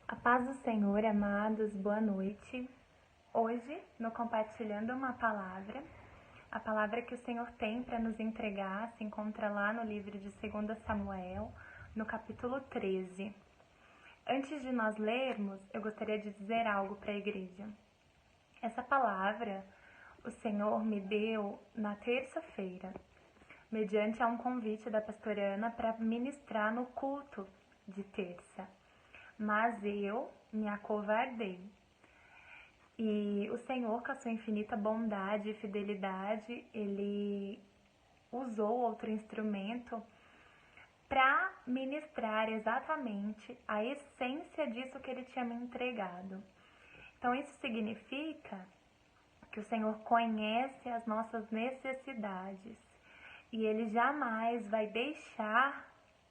A paz do Senhor, amados, boa noite. Hoje, no Compartilhando uma Palavra, a palavra que o Senhor tem para nos entregar se encontra lá no livro de 2 Samuel, no capítulo 13. Antes de nós lermos, eu gostaria de dizer algo para a igreja. Essa palavra o Senhor me deu na terça-feira, mediante a um convite da pastora Ana para ministrar no culto de terça. Mas eu me acovardei. E o Senhor, com a sua infinita bondade e fidelidade, Ele usou outro instrumento para ministrar exatamente a essência disso que Ele tinha me entregado. Então isso significa que o Senhor conhece as nossas necessidades e Ele jamais vai deixar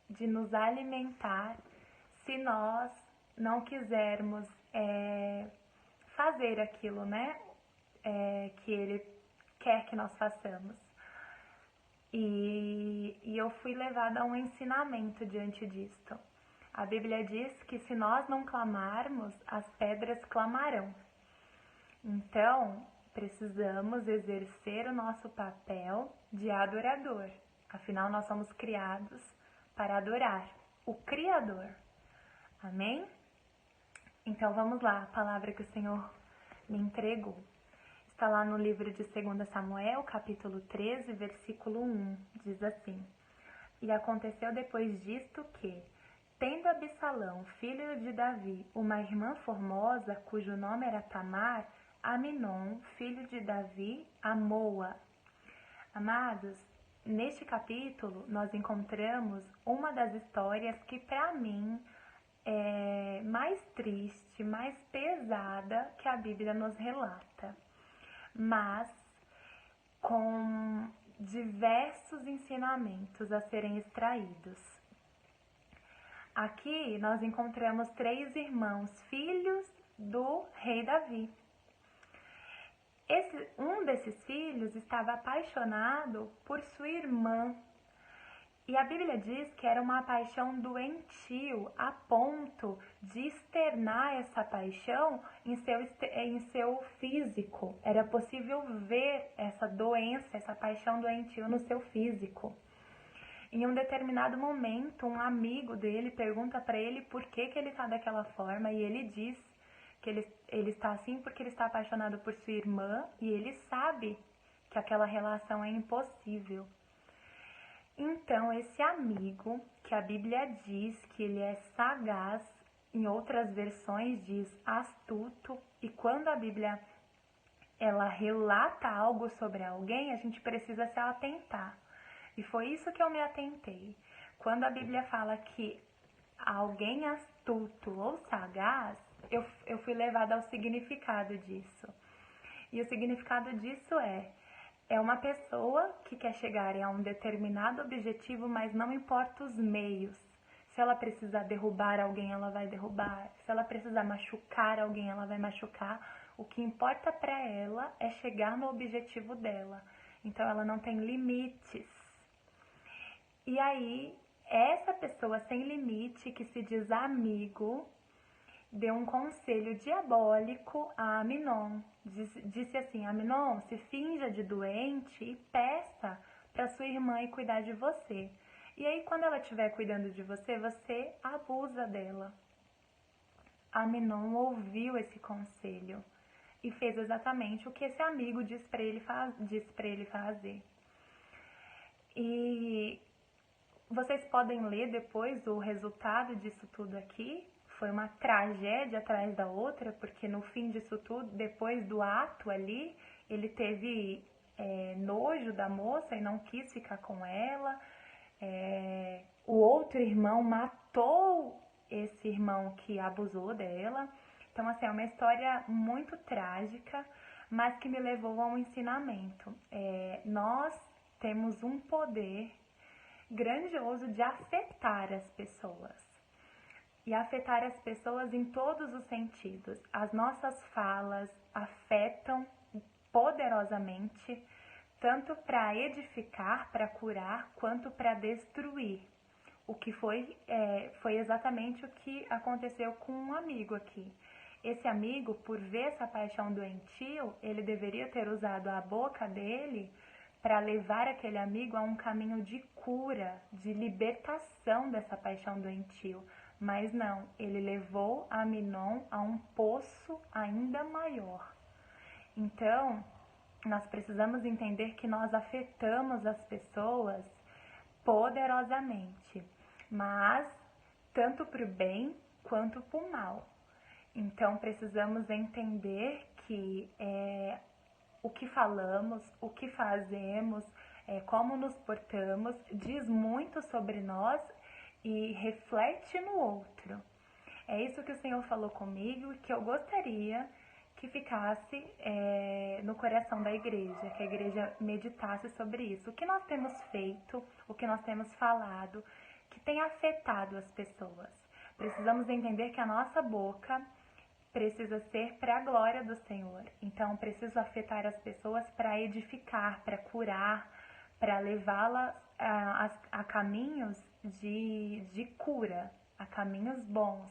de nos alimentar se nós não quisermos fazer aquilo, que Ele quer que nós façamos. E eu fui levada a um ensinamento diante disto. A Bíblia diz que se nós não clamarmos, as pedras clamarão. Então, precisamos exercer o nosso papel de adorador. Afinal, nós somos criados para adorar o Criador. Amém? Então vamos lá, a palavra que o Senhor me entregou. Está lá no livro de 2 Samuel, capítulo 13, versículo 1. Diz assim: E aconteceu depois disto que, tendo Absalão, filho de Davi, uma irmã formosa, cujo nome era Tamar, Aminon, filho de Davi, amou-a. Amados, neste capítulo nós encontramos uma das histórias que para mim é mais triste, mais pesada que a Bíblia nos relata, mas com diversos ensinamentos a serem extraídos. Aqui nós encontramos 3 irmãos, filhos do rei Davi. Um desses filhos estava apaixonado por sua irmã. E a Bíblia diz que era uma paixão doentio, a ponto de externar essa paixão em seu físico. Era possível ver essa doença, essa paixão doentio no seu físico. Em um determinado momento, um amigo dele pergunta para ele por que ele está daquela forma, e ele diz que ele está assim porque ele está apaixonado por sua irmã e ele sabe que aquela relação é impossível. Então, esse amigo, que a Bíblia diz que ele é sagaz, em outras versões diz astuto, e quando a Bíblia ela relata algo sobre alguém, a gente precisa se atentar. E foi isso que eu me atentei. Quando a Bíblia fala que alguém astuto ou sagaz, eu fui levada ao significado disso. E o significado disso é uma pessoa que quer chegar a um determinado objetivo, mas não importa os meios. Se ela precisar derrubar alguém, ela vai derrubar. Se ela precisar machucar alguém, ela vai machucar. O que importa para ela é chegar no objetivo dela. Então, ela não tem limites. E aí, essa pessoa sem limite, que se diz amigo, deu um conselho diabólico a Aminon. Disse assim: Aminon, se finja de doente e peça para sua irmã ir cuidar de você. E aí, quando ela estiver cuidando de você, você abusa dela. Aminon ouviu esse conselho e fez exatamente o que esse amigo disse para ele fazer. E vocês podem ler depois o resultado disso tudo aqui. Foi uma tragédia atrás da outra, porque no fim disso tudo, depois do ato ali, ele teve nojo da moça e não quis ficar com ela. O outro irmão matou esse irmão que abusou dela. Então, assim, é uma história muito trágica, mas que me levou a um ensinamento. Nós temos um poder grandioso de afetar as pessoas. E afetar as pessoas em todos os sentidos. As nossas falas afetam poderosamente, tanto para edificar, para curar, quanto para destruir. o que foi exatamente o que aconteceu com um amigo aqui. Esse amigo, por ver essa paixão doentio, ele deveria ter usado a boca dele para levar aquele amigo a um caminho de cura, de libertação dessa paixão doentio. Mas não, ele levou Aminon a um poço ainda maior. Então, nós precisamos entender que nós afetamos as pessoas poderosamente, mas tanto para o bem quanto para o mal. Então, precisamos entender que o que falamos, o que fazemos, como nos portamos, diz muito sobre nós e reflete no outro. É isso que o Senhor falou comigo e que eu gostaria que ficasse no coração da igreja, que a igreja meditasse sobre isso. O que nós temos feito, o que nós temos falado, que tem afetado as pessoas. Precisamos entender que a nossa boca precisa ser para a glória do Senhor. Então, preciso afetar as pessoas para edificar, para curar, para levá-las a caminhos de cura, a caminhos bons,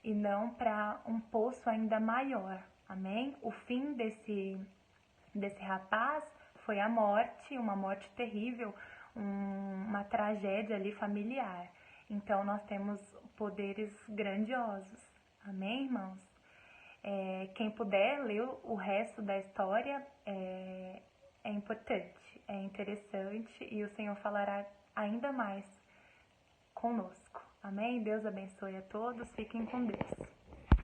e não para um poço ainda maior. Amém? O fim desse rapaz foi a morte, uma morte terrível, uma tragédia ali familiar. Então, nós temos poderes grandiosos. Amém, irmãos? Quem puder ler o resto da história é importante, é interessante e o Senhor falará ainda mais conosco. Amém? Deus abençoe a todos, fiquem com Deus.